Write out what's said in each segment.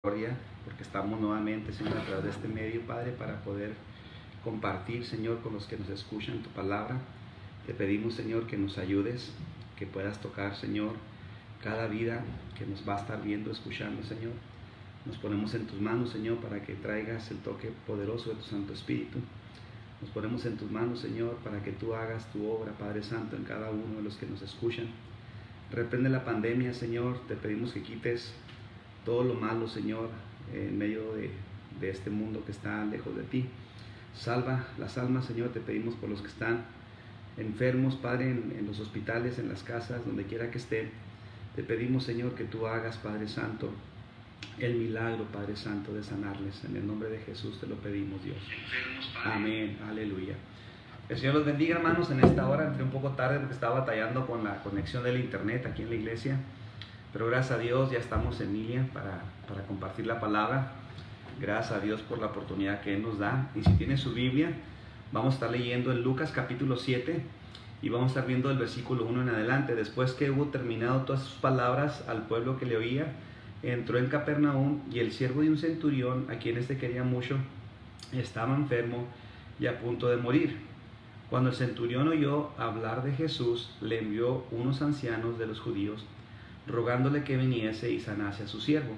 Gloria, porque estamos nuevamente, Señor, a través de este medio, Padre, para poder compartir, Señor, con los que nos escuchan tu palabra. Te pedimos, Señor, que nos ayudes, que puedas tocar, Señor, cada vida que nos va a estar viendo, escuchando, Señor. Nos ponemos en tus manos, Señor, para que traigas el toque poderoso de tu Santo Espíritu. Nos ponemos en tus manos, Señor, para que tú hagas tu obra, Padre Santo, en cada uno de los que nos escuchan. Reprende la pandemia, Señor. Te pedimos que quites todo lo malo, Señor, en medio de este mundo que está lejos de ti. Salva las almas, Señor. Te pedimos por los que están enfermos, Padre, en los hospitales, en las casas, donde quiera que estén. Te pedimos, Señor, que tú hagas, Padre Santo, el milagro, Padre Santo, de sanarles. En el nombre de Jesús te lo pedimos, Dios. Amén, aleluya. El Señor los bendiga, hermanos. En esta hora entré un poco tarde porque estaba batallando con la conexión del internet aquí en la iglesia. Pero gracias a Dios ya estamos en línea para compartir la palabra. Gracias a Dios por la oportunidad que Él nos da. Y si tiene su Biblia, vamos a estar leyendo en Lucas capítulo 7 y vamos a estar viendo el versículo 1 en adelante. Después que hubo terminado todas sus palabras al pueblo que le oía, entró en Capernaum y el siervo de un centurión, a quien éste quería mucho, estaba enfermo y a punto de morir. Cuando el centurión oyó hablar de Jesús, le envió unos ancianos de los judíos, rogándole que viniese y sanase a su siervo.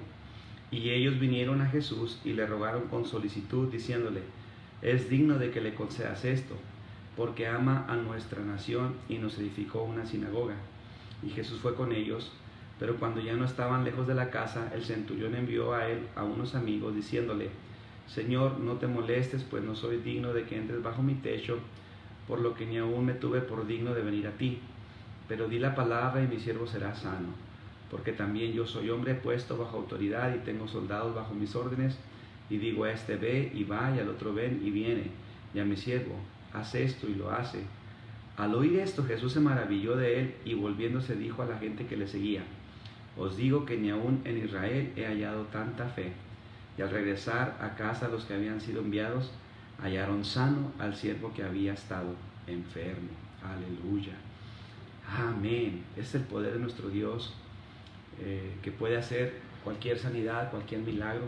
Y ellos vinieron a Jesús y le rogaron con solicitud, diciéndole: es digno de que le concedas esto, porque ama a nuestra nación y nos edificó una sinagoga. Y Jesús fue con ellos, pero cuando ya no estaban lejos de la casa, el centurión envió a él a unos amigos, diciéndole: Señor, no te molestes, pues no soy digno de que entres bajo mi techo, por lo que ni aún me tuve por digno de venir a ti. Pero di la palabra y mi siervo será sano, porque también yo soy hombre puesto bajo autoridad y tengo soldados bajo mis órdenes, y digo a este ve y va, y al otro ven y viene, y a mi siervo haz esto y lo hace. Al oír esto, Jesús se maravilló de él y volviéndose dijo a la gente que le seguía: os digo que ni aún en Israel he hallado tanta fe. Y al regresar a casa los que habían sido enviados hallaron sano al siervo que había estado enfermo. Aleluya. Amén. Es el poder de nuestro Dios, que puede hacer cualquier sanidad, cualquier milagro,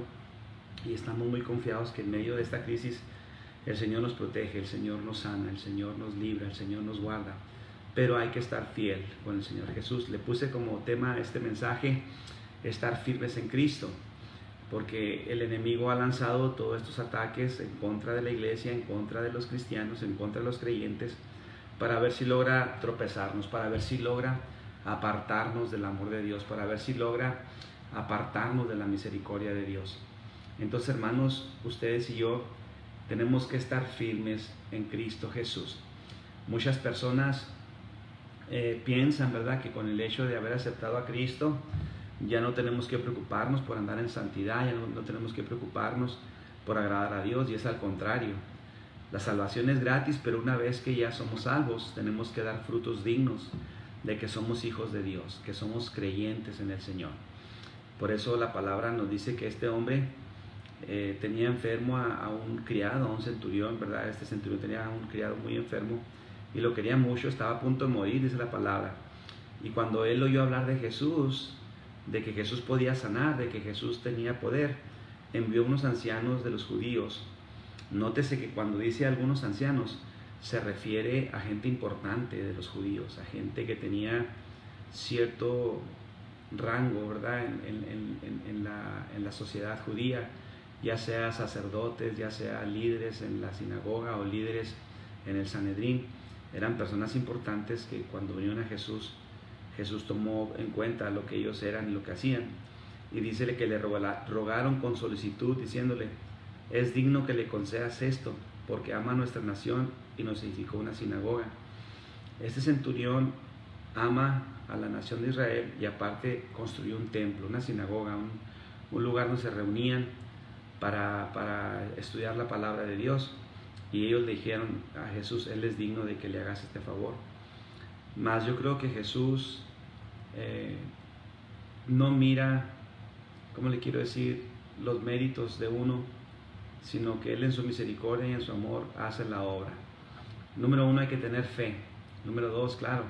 y estamos muy confiados que en medio de esta crisis el Señor nos protege, el Señor nos sana, el Señor nos libra, el Señor nos guarda, pero hay que estar fiel con el Señor Jesús. Le puse como tema a este mensaje: estar firmes en Cristo, porque el enemigo ha lanzado todos estos ataques en contra de la iglesia, en contra de los cristianos, en contra de los creyentes, para ver si logra tropezarnos, para ver si logra apartarnos del amor de Dios, para ver si logra apartarnos de la misericordia de Dios. Entonces, hermanos, ustedes y yo tenemos que estar firmes en Cristo Jesús. Muchas personas piensan, ¿verdad?, que con el hecho de haber aceptado a Cristo ya no tenemos que preocuparnos por andar en santidad, ya no tenemos que preocuparnos por agradar a Dios, y es al contrario. La salvación es gratis, pero una vez que ya somos salvos, tenemos que dar frutos dignos de que somos hijos de Dios, que somos creyentes en el Señor. Por eso la palabra nos dice que este hombre tenía enfermo a un criado, a un centurión, ¿verdad? Este centurión tenía a un criado muy enfermo y lo quería mucho, estaba a punto de morir, dice la palabra. Y cuando él oyó hablar de Jesús, de que Jesús podía sanar, de que Jesús tenía poder, envió unos ancianos de los judíos. Nótese que cuando dice algunos ancianos, se refiere a gente importante de los judíos, a gente que tenía cierto rango, ¿verdad?, en la sociedad judía, ya sea sacerdotes, ya sea líderes en la sinagoga o líderes en el Sanedrín. Eran personas importantes que cuando vinieron a Jesús, Jesús tomó en cuenta lo que ellos eran y lo que hacían. Y dícele que le rogaron con solicitud, diciéndole: es digno que le concedas esto, porque ama a nuestra nación y nos edificó una sinagoga. Este centurión ama a la nación de Israel y aparte construyó un templo, una sinagoga, un lugar donde se reunían para estudiar la palabra de Dios. Y ellos le dijeron a Jesús: él es digno de que le hagas este favor. Mas yo creo que Jesús no mira, ¿cómo le quiero decir?, los méritos de uno, sino que Él en su misericordia y en su amor hace la obra. Número uno, hay que tener fe. Número dos, claro,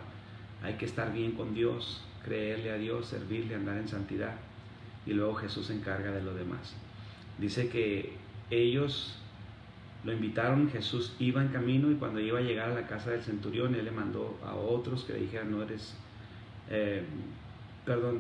hay que estar bien con Dios, creerle a Dios, servirle, andar en santidad. y luego Jesús se encarga de lo demás. Dice que ellos lo invitaron, Jesús iba en camino y cuando iba a llegar a la casa del centurión, él le mandó a otros que le dijeran,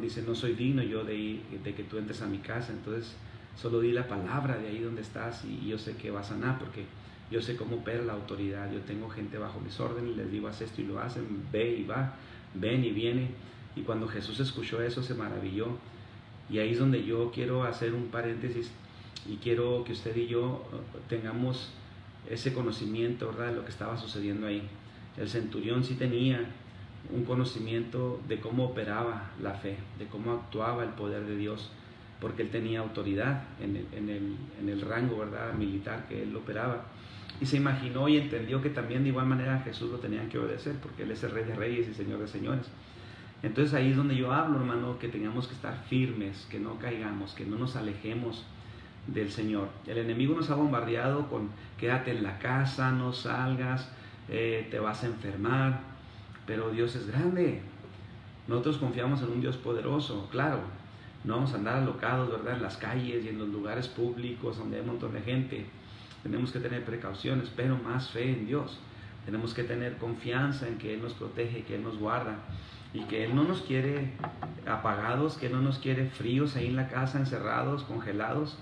dice, no soy digno yo de que tú entres a mi casa, entonces solo di la palabra de ahí donde estás y yo sé que va a sanar, porque yo sé cómo opera la autoridad, yo tengo gente bajo mis órdenes, les digo haz esto y lo hacen, ve y va, ven y viene. Y cuando Jesús escuchó eso se maravilló, y ahí es donde yo quiero hacer un paréntesis y quiero que usted y yo tengamos ese conocimiento, ¿verdad?, de lo que estaba sucediendo ahí. El centurión sí tenía un conocimiento de cómo operaba la fe, de cómo actuaba el poder de Dios, porque él tenía autoridad en el rango, ¿verdad?, militar que él operaba. Y se imaginó y entendió que también de igual manera a Jesús lo tenían que obedecer, porque Él es el Rey de Reyes y Señor de Señores. Entonces ahí es donde yo hablo, hermano, que tengamos que estar firmes, que no caigamos, que no nos alejemos del Señor. El enemigo nos ha bombardeado con quédate en la casa, no salgas, te vas a enfermar, pero Dios es grande. Nosotros confiamos en un Dios poderoso, claro. No vamos a andar alocados, ¿verdad?, en las calles y en los lugares públicos donde hay un montón de gente. Tenemos que tener precauciones, pero más fe en Dios. Tenemos que tener confianza en que Él nos protege, que Él nos guarda y que Él no nos quiere apagados, que Él no nos quiere fríos ahí en la casa, encerrados, congelados.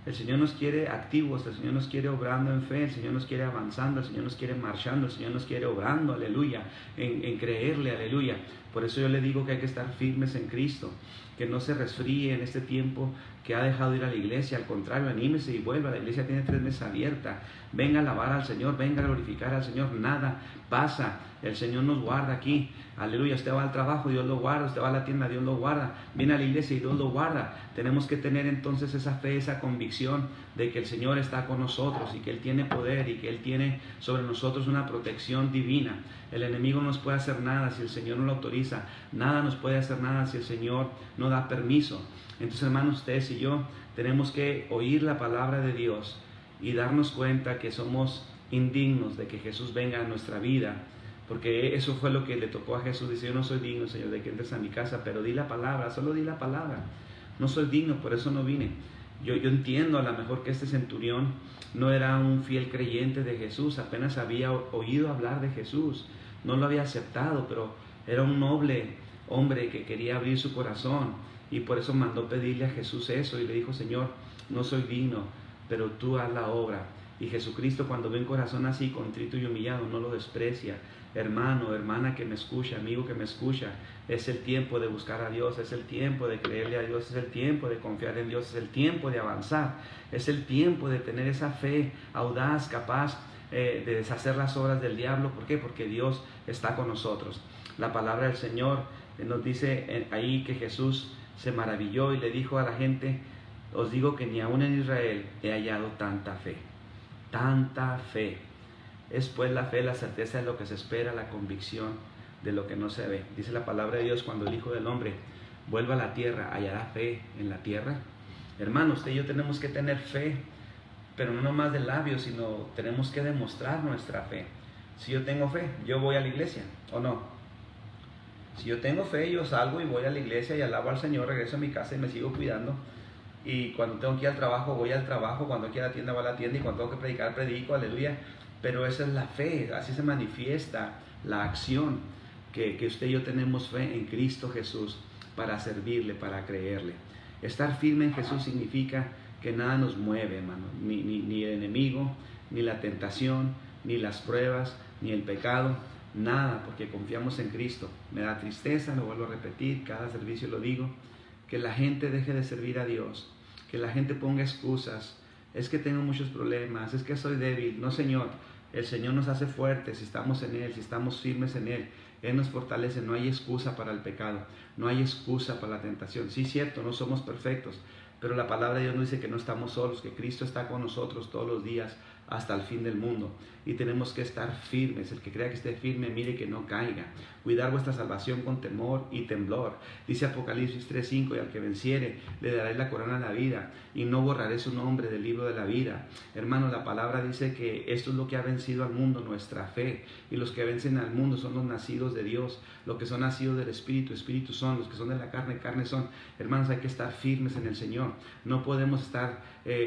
El Señor nos quiere activos, el Señor nos quiere obrando en fe, el Señor nos quiere avanzando, el Señor nos quiere marchando, el Señor nos quiere obrando, aleluya, en creerle, aleluya. Por eso yo le digo que hay que estar firmes en Cristo, que no se resfríe en este tiempo que ha dejado de ir a la iglesia. Al contrario, anímese y vuelva. La iglesia tiene 3 meses abierta. Venga a alabar al Señor, venga a glorificar al Señor. Nada pasa, el Señor nos guarda aquí, aleluya. Usted va al trabajo, Dios lo guarda. Usted va a la tienda, Dios lo guarda. Viene a la iglesia y Dios lo guarda. Tenemos que tener entonces esa fe, esa convicción de que el Señor está con nosotros y que Él tiene poder y que Él tiene sobre nosotros una protección divina. El enemigo no nos puede hacer nada si el Señor no lo autoriza. Nada nos puede hacer nada si el Señor no da permiso. Entonces, hermanos, ustedes y yo tenemos que oír la palabra de Dios y darnos cuenta que somos indignos de que Jesús venga a nuestra vida, porque eso fue lo que le tocó a Jesús. Dice, yo no soy digno, Señor, de que entres a mi casa, pero di la palabra, solo di la palabra. No soy digno, por eso no vine. Yo entiendo a lo mejor que este centurión no era un fiel creyente de Jesús, apenas había oído hablar de Jesús, no lo había aceptado, pero era un noble hombre que quería abrir su corazón y por eso mandó pedirle a Jesús eso y le dijo, Señor, no soy digno, pero tú haz la obra. Y Jesucristo, cuando ve un corazón así, contrito y humillado, no lo desprecia. Hermano, hermana que me escucha, amigo que me escucha, es el tiempo de buscar a Dios, es el tiempo de creerle a Dios, es el tiempo de confiar en Dios, es el tiempo de avanzar, es el tiempo de tener esa fe audaz, capaz de deshacer las obras del diablo. ¿Por qué? Porque Dios está con nosotros. La palabra del Señor nos dice ahí que Jesús se maravilló y le dijo a la gente, os digo que ni aún en Israel he hallado tanta fe. Tanta fe. Es pues la fe, la certeza de lo que se espera, la convicción de lo que no se ve. Dice la palabra de Dios, cuando el Hijo del Hombre vuelva a la tierra, ¿hallará fe en la tierra? Hermanos, usted y yo tenemos que tener fe, pero no nomás de labios, sino tenemos que demostrar nuestra fe. Si yo tengo fe, yo voy a la iglesia, ¿o no? Si yo tengo fe, yo salgo y voy a la iglesia y alabo al Señor, regreso a mi casa y me sigo cuidando. Y cuando tengo que ir al trabajo, voy al trabajo. Cuando quiero ir a la tienda, voy a la tienda. Y cuando tengo que predicar, predico, aleluya. Pero esa es la fe, así se manifiesta la acción, que usted y yo tenemos fe en Cristo Jesús para servirle, para creerle. Estar firme en Jesús significa que nada nos mueve, hermano. Ni el enemigo, ni la tentación, ni las pruebas, ni el pecado. Nada, porque confiamos en Cristo. Me da tristeza, lo vuelvo a repetir, cada servicio lo digo, que la gente deje de servir a Dios, que la gente ponga excusas. Es que tengo muchos problemas, es que soy débil. No, Señor, el Señor nos hace fuertes si estamos en Él, si estamos firmes en Él. Él nos fortalece, no hay excusa para el pecado, no hay excusa para la tentación. Sí, cierto, no somos perfectos, pero la palabra de Dios nos dice que no estamos solos, que Cristo está con nosotros todos los días hasta el fin del mundo. Y tenemos que estar firmes. El que crea que esté firme, mire que no caiga. Cuidar vuestra salvación con temor y temblor. Dice Apocalipsis 3:5, y al que venciere le daré la corona de la vida, y no borraré su nombre del libro de la vida. Hermano, la palabra dice que esto es lo que ha vencido al mundo, nuestra fe. Y los que vencen al mundo son los nacidos de Dios. Los que son nacidos del Espíritu, Espíritu son. Los que son de la carne, carne son. Hermanos, hay que estar firmes en el Señor. No podemos estar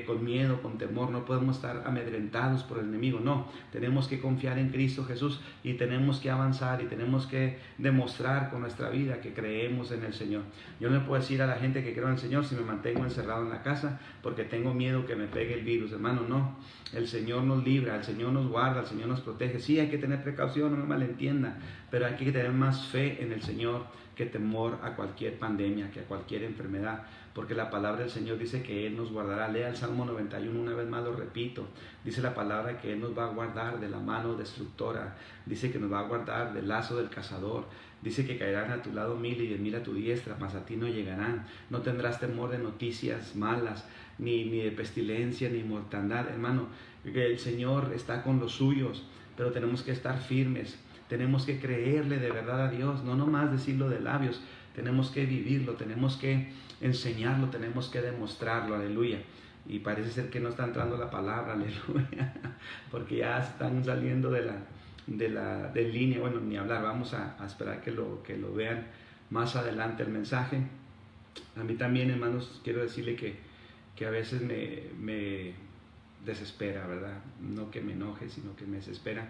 con miedo, con temor. No podemos estar amedrentados por el enemigo. No, tenemos que confiar en Cristo Jesús y tenemos que avanzar y tenemos que demostrar con nuestra vida que creemos en el Señor. Yo no le puedo decir a la gente que creo en el Señor si me mantengo encerrado en la casa porque tengo miedo que me pegue el virus. Hermano, no. El Señor nos libra, el Señor nos guarda, el Señor nos protege. Sí, hay que tener precaución, no me malentienda, pero hay que tener más fe en el Señor que temor a cualquier pandemia, que a cualquier enfermedad, porque la palabra del Señor dice que Él nos guardará. Lea el Salmo 91, una vez más lo repito. Dice la palabra que Él nos va a guardar de la mano destructora. Dice que nos va a guardar del lazo del cazador. Dice que caerán a tu lado 1000 y 10,000 a tu diestra, mas a ti no llegarán. No tendrás temor de noticias malas, ni de pestilencia, ni mortandad. Hermano, que el Señor está con los suyos, pero tenemos que estar firmes. Tenemos que creerle de verdad a Dios, no nomás decirlo de labios. Tenemos que vivirlo, tenemos que enseñarlo, tenemos que demostrarlo, aleluya. Y parece ser que no está entrando la palabra, aleluya, porque ya están saliendo de línea. Bueno, ni hablar, vamos a esperar que lo vean más adelante el mensaje. A mí también, hermanos, quiero decirle que a veces me desespera, ¿verdad? No que me enoje, sino que me desespera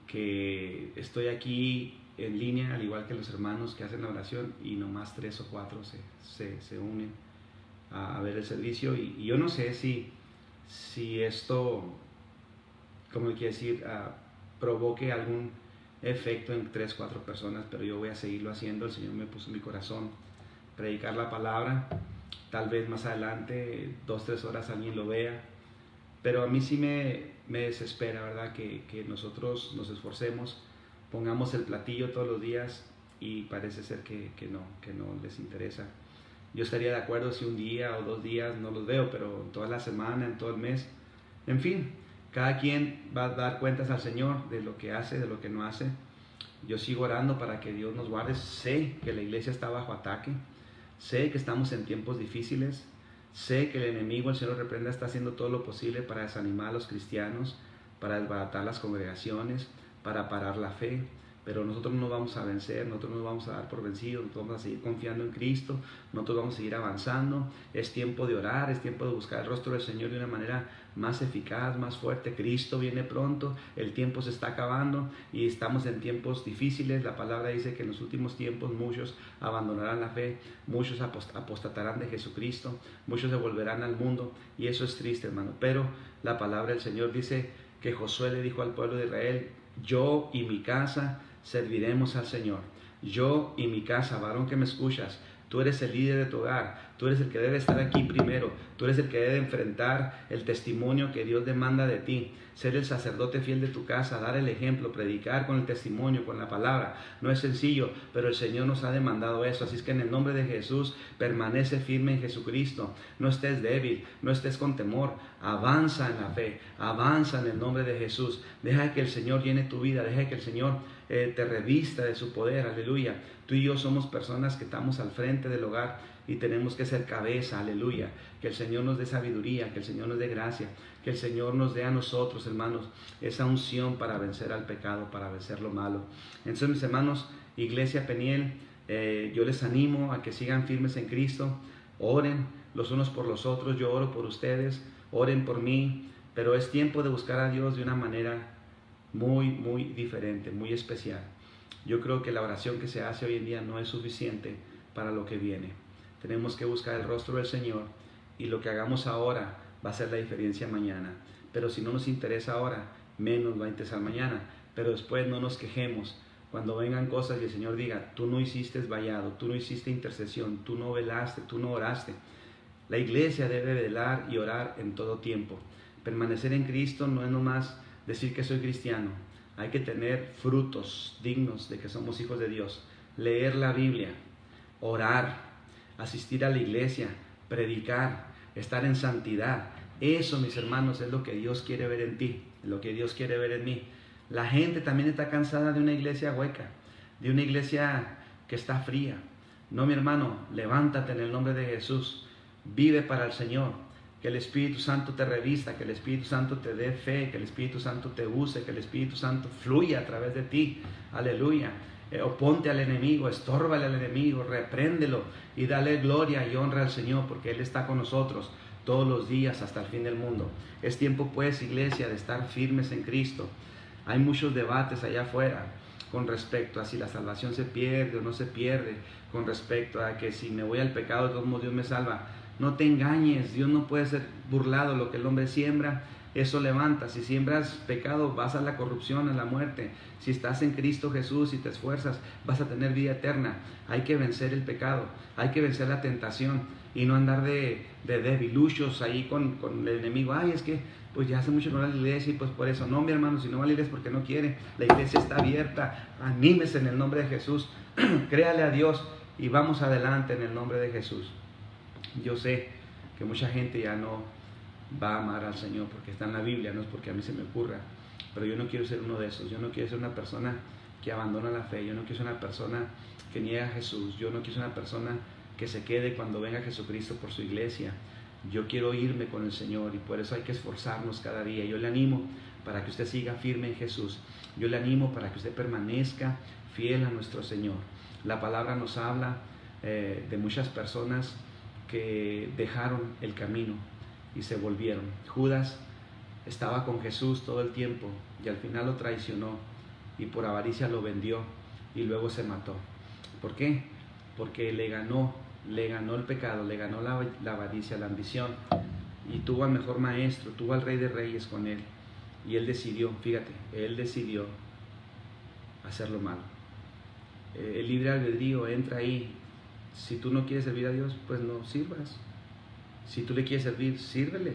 que estoy aquí en línea, al igual que los hermanos que hacen la oración, y nomás 3 o 4 se unen a ver el servicio. Y yo no sé si esto, ¿cómo le quiero decir?, provoque algún efecto en 3 o 4 personas, pero yo voy a seguirlo haciendo. El Señor me puso en mi corazón predicar la palabra. Tal vez más adelante, 2 o 3 horas alguien lo vea, pero a mí sí me desespera, ¿verdad?, que nosotros nos esforcemos, pongamos el platillo todos los días y parece ser que no les interesa. Yo estaría de acuerdo si un día o 2 días no los veo, pero toda la semana, en todo el mes, en fin, cada quien va a dar cuentas al Señor de lo que hace, de lo que no hace. Yo sigo orando para que Dios nos guarde. Sé que la iglesia está bajo ataque, sé que estamos en tiempos difíciles, sé que el enemigo, el Señor reprenda, está haciendo todo lo posible para desanimar a los cristianos, para desbaratar las congregaciones, para parar la fe, pero nosotros no nos vamos a vencer, nosotros no nos vamos a dar por vencidos, nosotros vamos a seguir confiando en Cristo, nosotros vamos a seguir avanzando. Es tiempo de orar, es tiempo de buscar el rostro del Señor de una manera más eficaz, más fuerte. Cristo viene pronto, el tiempo se está acabando y estamos en tiempos difíciles. La palabra dice que en los últimos tiempos muchos abandonarán la fe, muchos apostatarán de Jesucristo, muchos se volverán al mundo, y eso es triste, hermano. Pero la palabra del Señor dice que Josué le dijo al pueblo de Israel: yo y mi casa serviremos al Señor. Yo y mi casa, varón que me escuchas, tú eres el líder de tu hogar, tú eres el que debe estar aquí primero, tú eres el que debe enfrentar el testimonio que Dios demanda de ti, ser el sacerdote fiel de tu casa, dar el ejemplo, predicar con el testimonio, con la palabra. No es sencillo, pero el Señor nos ha demandado eso. Así es que en el nombre de Jesús, permanece firme en Jesucristo, no estés débil, no estés con temor, avanza en la fe, avanza en el nombre de Jesús. Deja que el Señor llene tu vida, deja que el Señor te revista de su poder, aleluya. Tú y yo somos personas que estamos al frente del hogar y tenemos que ser cabeza, aleluya. Que el Señor nos dé sabiduría, que el Señor nos dé gracia, que el Señor nos dé a nosotros, hermanos, esa unción para vencer al pecado, para vencer lo malo. Entonces, mis hermanos, Iglesia Peniel, yo les animo a que sigan firmes en Cristo. Oren los unos por los otros. Yo oro por ustedes, oren por mí, pero es tiempo de buscar a Dios de una manera muy diferente, muy especial. Yo creo que la oración que se hace hoy en día no es suficiente para lo que viene. Tenemos que buscar el rostro del Señor, y lo que hagamos ahora va a hacer la diferencia mañana. Pero si no nos interesa ahora, menos va a interesar mañana. Pero después no nos quejemos cuando vengan cosas y el Señor diga: tú no hiciste vallado, tú no hiciste intercesión, tú no velaste, tú no oraste. La iglesia debe velar y orar en todo tiempo. Permanecer en Cristo no es nomás decir que soy cristiano. Hay que tener frutos dignos de que somos hijos de Dios. Leer la Biblia, orar, asistir a la iglesia, predicar, estar en santidad, Eso, mis hermanos, es lo que Dios quiere ver en ti, lo que Dios quiere ver en mí. La gente también está cansada de una iglesia hueca, de una iglesia que está fría. No, mi hermano, levántate en el nombre de Jesús. Vive para el Señor. Que el Espíritu Santo te revista, que el Espíritu Santo te dé fe, que el Espíritu Santo te use, que el Espíritu Santo fluya a través de ti. Aleluya. Oponte al enemigo, estórbale al enemigo, repréndelo y dale gloria y honra al Señor, porque Él está con nosotros todos los días hasta el fin del mundo. Es tiempo, pues, iglesia, de estar firmes en Cristo. Hay muchos debates allá afuera con respecto a si la salvación se pierde o no se pierde, con respecto a que si me voy al pecado, de todos modos Dios me salva. No te engañes, Dios no puede ser burlado. Lo que el hombre siembra, eso levanta. Si siembras pecado, vas a la corrupción, a la muerte. Si estás en Cristo Jesús y te esfuerzas, vas a tener vida eterna. Hay que vencer el pecado, hay que vencer la tentación y no andar de debiluchos ahí con el enemigo. Ay, es que pues ya hace mucho no va a la iglesia y pues por eso. No, mi hermano, si no va a la iglesia porque no quiere. La iglesia está abierta. Anímese en el nombre de Jesús. Créale a Dios y vamos adelante en el nombre de Jesús. Yo sé que mucha gente ya no va a amar al Señor porque está en la Biblia, no es porque a mí se me ocurra, pero yo no quiero ser uno de esos. Yo no quiero ser una persona que abandona la fe, yo no quiero ser una persona que niega a Jesús, yo no quiero ser una persona que se quede cuando venga Jesucristo por su iglesia. Yo quiero irme con el Señor y por eso hay que esforzarnos cada día. Yo le animo para que usted siga firme en Jesús. Yo le animo para que usted permanezca fiel a nuestro Señor. La palabra nos habla de muchas personas que dejaron el camino y se volvieron. Judas estaba con Jesús todo el tiempo y al final lo traicionó y por avaricia lo vendió y luego se mató. ¿Por qué? Porque le ganó el pecado, le ganó la avaricia, la ambición, y tuvo al mejor maestro, tuvo al Rey de Reyes con él, y él decidió, fíjate, él decidió hacer lo malo. El libre albedrío entra ahí. Si tú no quieres servir a Dios, pues no sirvas. Si tú le quieres servir, sírvele.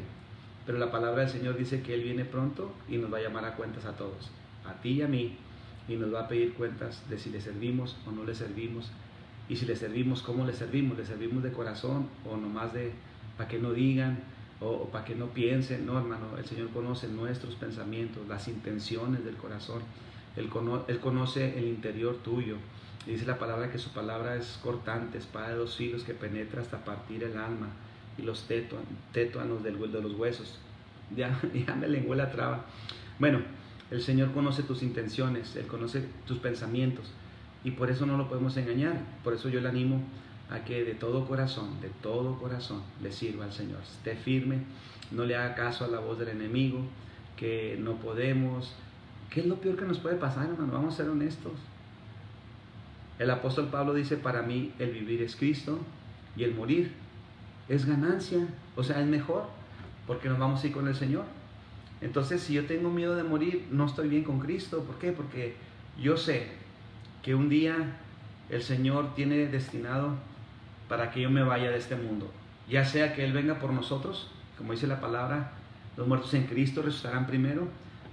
Pero la palabra del Señor dice que Él viene pronto y nos va a llamar a cuentas a todos, a ti y a mí, y nos va a pedir cuentas de si le servimos o no le servimos. Y si le servimos, ¿cómo le servimos? ¿Le servimos de corazón o nomás para que no digan o para que no piensen? No, hermano, el Señor conoce nuestros pensamientos, las intenciones del corazón. Él conoce el interior tuyo. Dice la palabra que su palabra es cortante, espada de dos filos que penetra hasta partir el alma y los tétuanos de los huesos. Ya me lengué la traba. Bueno, el Señor conoce tus intenciones, Él conoce tus pensamientos y por eso no lo podemos engañar. Por eso yo le animo a que de todo corazón le sirva al Señor. Esté firme, no le haga caso a la voz del enemigo, que no podemos. ¿Qué es lo peor que nos puede pasar, hermano? Vamos a ser honestos. El apóstol Pablo dice, para mí el vivir es Cristo y el morir es ganancia, o sea, es mejor, porque nos vamos a ir con el Señor. Entonces, si yo tengo miedo de morir, no estoy bien con Cristo. ¿Por qué? Porque yo sé que un día el Señor tiene destinado para que yo me vaya de este mundo, ya sea que Él venga por nosotros, como dice la palabra, los muertos en Cristo resucitarán primero,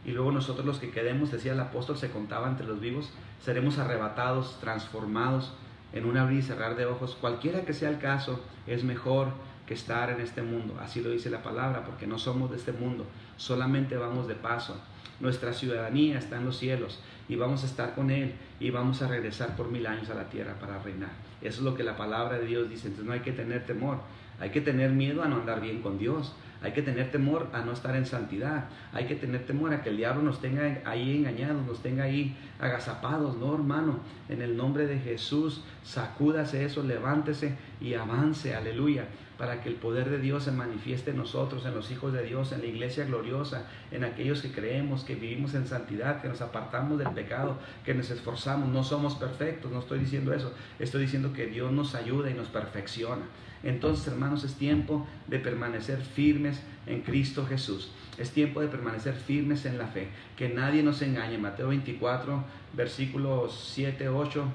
y luego nosotros los que quedemos, decía el apóstol, se contaba entre los vivos, seremos arrebatados, transformados en un abrir y cerrar de ojos. Cualquiera que sea el caso, es mejor que estar en este mundo. Así lo dice la palabra, porque no somos de este mundo, solamente vamos de paso. Nuestra ciudadanía está en los cielos y vamos a estar con Él y vamos a regresar por 1000 años a la tierra para reinar. Eso es lo que la palabra de Dios dice. Entonces no hay que tener temor, hay que tener miedo a no andar bien con Dios. Hay que tener temor a no estar en santidad. Hay que tener temor a que el diablo nos tenga ahí engañados, nos tenga ahí agazapados. No, hermano, en el nombre de Jesús, sacúdase eso, levántese y avance, aleluya, para que el poder de Dios se manifieste en nosotros, en los hijos de Dios, en la iglesia gloriosa, en aquellos que creemos, que vivimos en santidad, que nos apartamos del pecado, que nos esforzamos. No somos perfectos, no estoy diciendo eso, estoy diciendo que Dios nos ayuda y nos perfecciona. Entonces, hermanos, es tiempo de permanecer firmes en Cristo Jesús. Es tiempo de permanecer firmes en la fe. Que nadie nos engañe. Mateo 24, versículos 7, 8,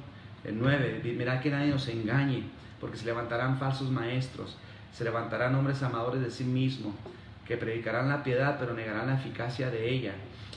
9. Mirad que nadie nos engañe, porque se levantarán falsos maestros. Se levantarán hombres amadores de sí mismos, que predicarán la piedad, pero negarán la eficacia de ella.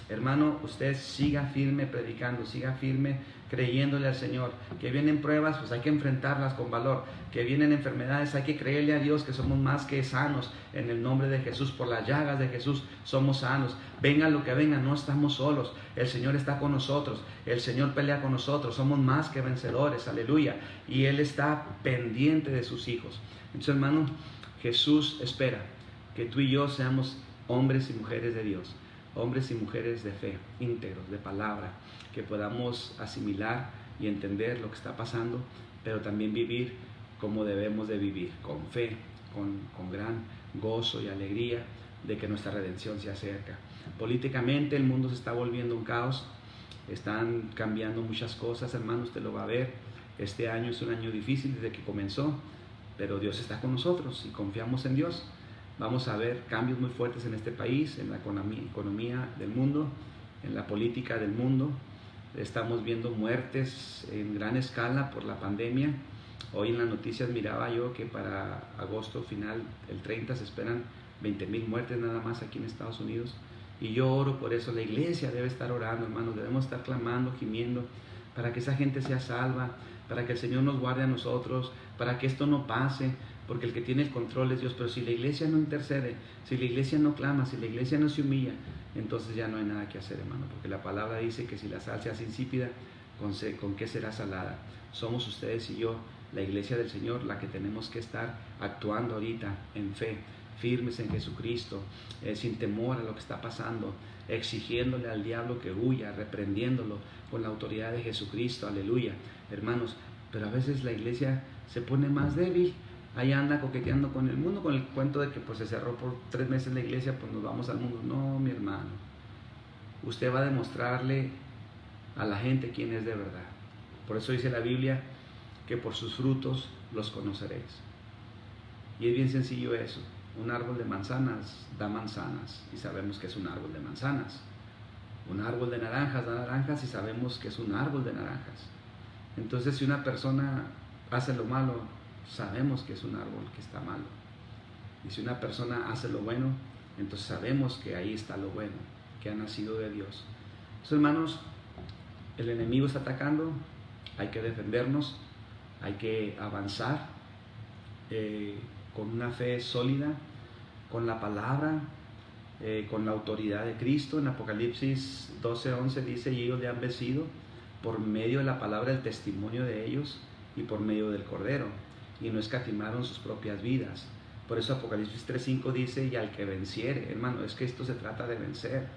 Hermano, usted siga firme predicando, siga firme creyéndole al Señor. Que vienen pruebas, pues hay que enfrentarlas con valor. Que vienen enfermedades, hay que creerle a Dios que somos más que sanos. En el nombre de Jesús, por las llagas de Jesús, somos sanos. Venga lo que venga, no estamos solos. El Señor está con nosotros. El Señor pelea con nosotros. Somos más que vencedores, aleluya. Y Él está pendiente de sus hijos. Entonces, hermano, Jesús espera que tú y yo seamos hombres y mujeres de Dios. Hombres y mujeres de fe, íntegros, de palabra, que podamos asimilar y entender lo que está pasando, pero también vivir como debemos de vivir, con fe, con gran gozo y alegría de que nuestra redención se acerca. Políticamente el mundo se está volviendo un caos, están cambiando muchas cosas, hermano, usted lo va a ver. Este año es un año difícil desde que comenzó, pero Dios está con nosotros y confiamos en Dios. Vamos a ver cambios muy fuertes en este país, en la economía del mundo, en la política del mundo. Estamos viendo muertes en gran escala por la pandemia. Hoy en las noticias miraba yo que para agosto final, el 30, se esperan 20,000 muertes nada más aquí en Estados Unidos. Y yo oro por eso. La iglesia debe estar orando, hermanos. Debemos estar clamando, gimiendo, para que esa gente sea salva, para que el Señor nos guarde a nosotros, para que esto no pase, porque el que tiene el control es Dios. Pero si la iglesia no intercede, si la iglesia no clama, si la iglesia no se humilla, entonces ya no hay nada que hacer, hermano, porque la palabra dice que si la sal se hace insípida, ¿con qué será salada? Somos ustedes y yo, la iglesia del Señor, la que tenemos que estar actuando ahorita en fe, firmes en Jesucristo, sin temor a lo que está pasando, exigiéndole al diablo que huya, reprendiéndolo con la autoridad de Jesucristo, aleluya, hermanos. Pero a veces la iglesia se pone más débil. Ahí anda coqueteando con el mundo, con el cuento de que pues se cerró por 3 meses la iglesia, pues nos vamos al mundo. No, mi hermano, usted va a demostrarle a la gente quién es de verdad. Por eso dice la Biblia que por sus frutos los conoceréis. Y es bien sencillo eso. Un árbol de manzanas da manzanas y sabemos que es un árbol de manzanas. Un árbol de naranjas da naranjas y sabemos que es un árbol de naranjas. Entonces, si una persona hace lo malo, sabemos que es un árbol que está malo. Y si una persona hace lo bueno, entonces sabemos que ahí está lo bueno, que ha nacido de Dios. Entonces, hermanos, el enemigo está atacando, hay que defendernos, hay que avanzar con una fe sólida, con la palabra, con la autoridad de Cristo. En Apocalipsis 12:11 dice: y ellos le han vencido por medio de la palabra del testimonio de ellos y por medio del Cordero, y no escatimaron sus propias vidas. Por eso Apocalipsis 3:5 dice: y al que venciere. Hermano, es que esto se trata de vencer.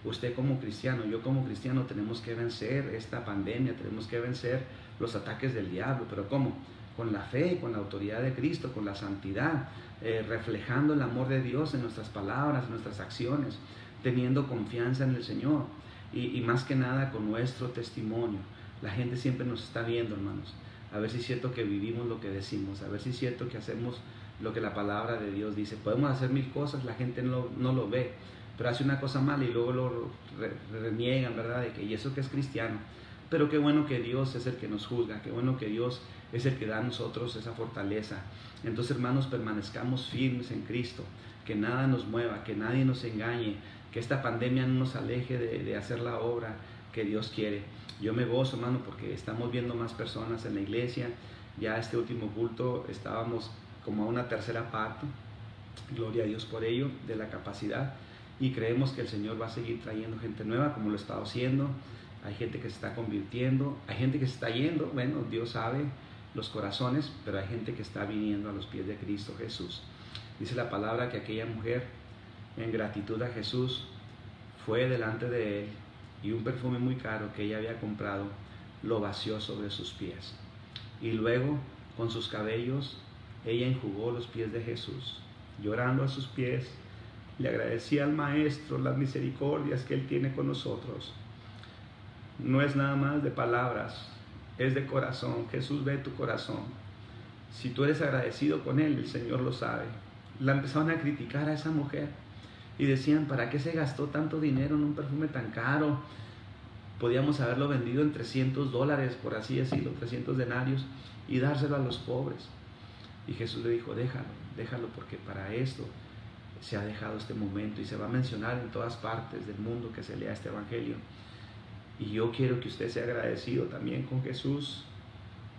Usted como cristiano, yo como cristiano, tenemos que vencer esta pandemia, tenemos que vencer los ataques del diablo. ¿Pero cómo? Con la fe, con la autoridad de Cristo, con la santidad, reflejando el amor de Dios en nuestras palabras, en nuestras acciones, teniendo confianza en el Señor, y más que nada con nuestro testimonio. La gente siempre nos está viendo, hermanos, a ver si es cierto que vivimos lo que decimos, a ver si es cierto que hacemos lo que la palabra de Dios dice. Podemos hacer 1000 cosas, la gente no lo ve, pero hace una cosa mala y luego lo reniegan, ¿verdad? De que, y eso que es cristiano. Pero qué bueno que Dios es el que nos juzga, qué bueno que Dios es el que da a nosotros esa fortaleza. Entonces, hermanos, permanezcamos firmes en Cristo, que nada nos mueva, que nadie nos engañe, que esta pandemia no nos aleje de hacer la obra que Dios quiere. Yo me gozo, hermano, porque estamos viendo más personas en la iglesia. Ya este último culto estábamos como a una tercera parte, gloria a Dios por ello, de la capacidad, y creemos que el Señor va a seguir trayendo gente nueva como lo ha estado haciendo. Hay gente que se está convirtiendo, hay gente que se está yendo, bueno, Dios sabe los corazones, pero hay gente que está viniendo a los pies de Cristo Jesús. Dice la palabra que aquella mujer, en gratitud a Jesús, fue delante de Él, y un perfume muy caro que ella había comprado lo vació sobre sus pies. Y luego, con sus cabellos, ella enjugó los pies de Jesús. Llorando a sus pies, le agradecía al Maestro las misericordias que Él tiene con nosotros. No es nada más de palabras, es de corazón. Jesús ve tu corazón. Si tú eres agradecido con Él, el Señor lo sabe. La empezaron a criticar a esa mujer y decían: ¿para qué se gastó tanto dinero en un perfume tan caro? Podíamos haberlo vendido en $300, por así decirlo, 300 denarios, y dárselo a los pobres. Y Jesús le dijo: déjalo, porque para esto se ha dejado este momento, y se va a mencionar en todas partes del mundo que se lea este evangelio. Y yo quiero que usted sea agradecido también con Jesús,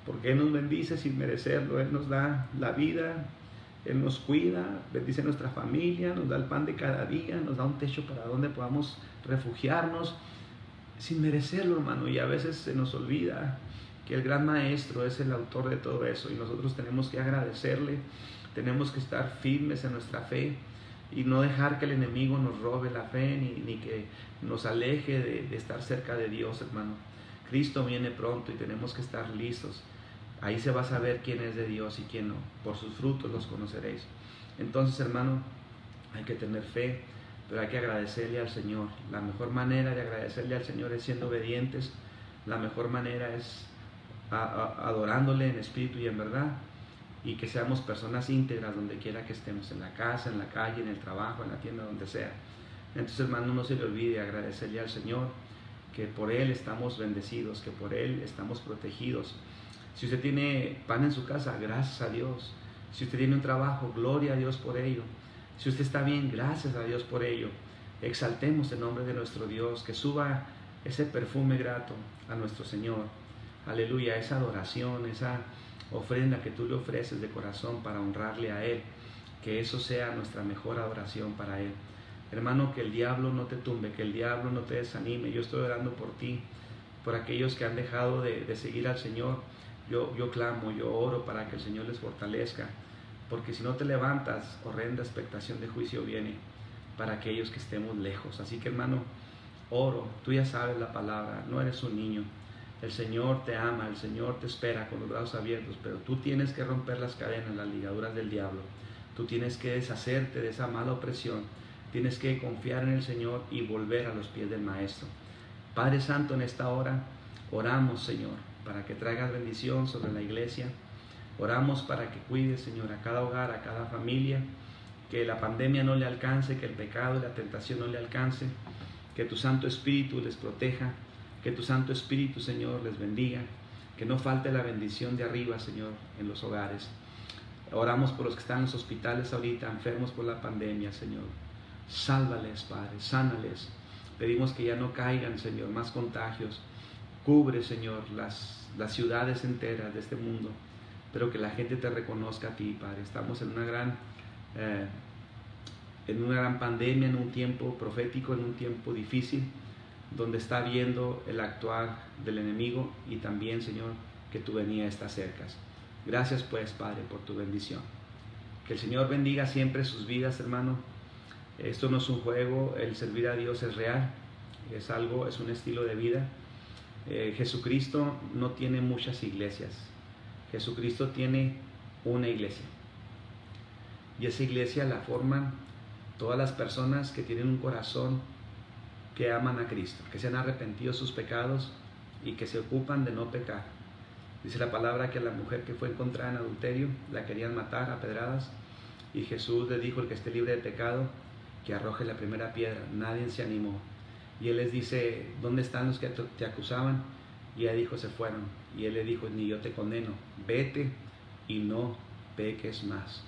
porque Él nos bendice sin merecerlo. Él nos da la vida, Él nos cuida, bendice nuestra familia, nos da el pan de cada día, nos da un techo para donde podamos refugiarnos sin merecerlo, hermano. Y a veces se nos olvida que el gran maestro es el autor de todo eso, y nosotros tenemos que agradecerle, tenemos que estar firmes en nuestra fe y no dejar que el enemigo nos robe la fe, ni que nos aleje de estar cerca de Dios, hermano. Cristo viene pronto y tenemos que estar listos. Ahí se va a saber quién es de Dios y quién no. Por sus frutos los conoceréis. Entonces, hermano, hay que tener fe, pero hay que agradecerle al Señor. La mejor manera de agradecerle al Señor es siendo obedientes. La mejor manera es adorándole en espíritu y en verdad, y que seamos personas íntegras donde quiera que estemos, en la casa, en la calle, en el trabajo, en la tienda, donde sea. Entonces, hermano, no se le olvide agradecerle al Señor, que por Él estamos bendecidos, que por Él estamos protegidos. Si usted tiene pan en su casa, gracias a Dios. Si usted tiene un trabajo, gloria a Dios por ello. Si usted está bien, gracias a Dios por ello. Exaltemos el nombre de nuestro Dios, que suba ese perfume grato a nuestro Señor. Aleluya, esa adoración, esa ofrenda que tú le ofreces de corazón para honrarle a Él, que eso sea nuestra mejor adoración para Él. Hermano, que el diablo no te tumbe, que el diablo no te desanime. Yo estoy orando por ti, por aquellos que han dejado de seguir al Señor. Yo clamo, yo oro para que el Señor les fortalezca, porque si no te levantas, horrenda expectación de juicio viene para aquellos que estemos lejos. Así que, hermano, oro, tú ya sabes la palabra, no eres un niño. El Señor te ama, el Señor te espera con los brazos abiertos, pero tú tienes que romper las cadenas, las ligaduras del diablo. Tú tienes que deshacerte de esa mala opresión, tienes que confiar en el Señor y volver a los pies del Maestro. Padre Santo, en esta hora oramos, Señor, para que traigas bendición sobre la iglesia. Oramos para que cuides, Señor, a cada hogar, a cada familia, que la pandemia no le alcance, que el pecado y la tentación no le alcance, que tu Santo Espíritu les proteja, que tu Santo Espíritu, Señor, les bendiga, que no falte la bendición de arriba, Señor, en los hogares. Oramos por los que están en los hospitales ahorita, enfermos por la pandemia, Señor. Sálvales, Padre, sánales. Pedimos que ya no caigan, Señor, más contagios. Cubre, Señor, las ciudades enteras de este mundo, pero que la gente te reconozca a ti, Padre. Estamos en una gran pandemia, en un tiempo profético, en un tiempo difícil, donde está viendo el actuar del enemigo, y también, Señor, que tu venida está cerca. Gracias, pues, Padre, por tu bendición. Que el Señor bendiga siempre sus vidas, hermano. Esto no es un juego, el servir a Dios es real, es un estilo de vida. Jesucristo no tiene muchas iglesias. Jesucristo tiene una iglesia, y esa iglesia la forman todas las personas que tienen un corazón que aman a Cristo, que se han arrepentido de sus pecados y que se ocupan de no pecar. Dice la palabra que la mujer que fue encontrada en adulterio la querían matar a pedradas, y Jesús le dijo: el que esté libre de pecado, que arroje la primera piedra. Nadie se animó, y Él les dice: ¿dónde están los que te acusaban? Y ella dijo: se fueron. Y Él le dijo: ni yo te condeno, vete y no peques más.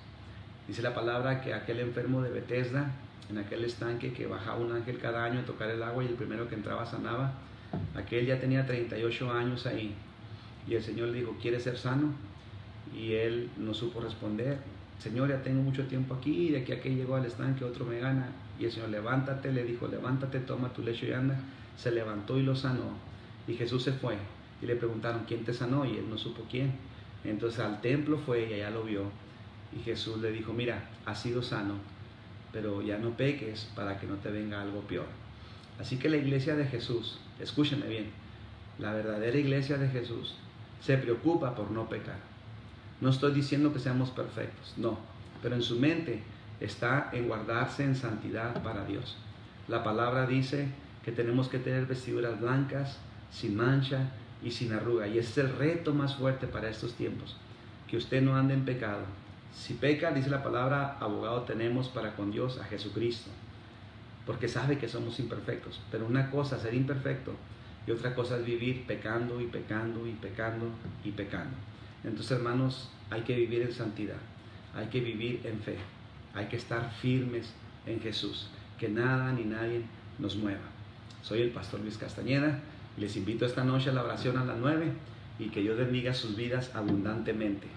Dice la palabra que aquel enfermo de Betesda, en aquel estanque que bajaba un ángel cada año a tocar el agua y el primero que entraba sanaba, aquel ya tenía 38 años ahí, y el Señor le dijo: ¿quieres ser sano? Y él no supo responder: Señor, ya tengo mucho tiempo aquí, y de aquí a que llegó al estanque otro me gana. Y el Señor: levántate, le dijo, levántate, toma tu lecho y anda. Se levantó y lo sanó. Y Jesús se fue, y le preguntaron: ¿quién te sanó? Y él no supo quién. Entonces al templo fue y allá lo vio, y Jesús le dijo: mira, has sido sano, pero ya no peques para que no te venga algo peor. Así que la iglesia de Jesús, escúcheme bien, la verdadera iglesia de Jesús se preocupa por no pecar. No estoy diciendo que seamos perfectos, no, pero en su mente está en guardarse en santidad para Dios. La palabra dice que tenemos que tener vestiduras blancas, sin mancha y sin arruga, y ese es el reto más fuerte para estos tiempos, que usted no ande en pecado. Si peca, dice la palabra, abogado tenemos para con Dios, a Jesucristo, porque sabe que somos imperfectos. Pero una cosa es ser imperfecto y otra cosa es vivir pecando y pecando y pecando y pecando. Entonces, hermanos, hay que vivir en santidad, hay que vivir en fe, hay que estar firmes en Jesús, que nada ni nadie nos mueva. Soy el pastor Luis Castañeda, Les invito esta noche a la oración a las 9 y que Dios bendiga sus vidas abundantemente.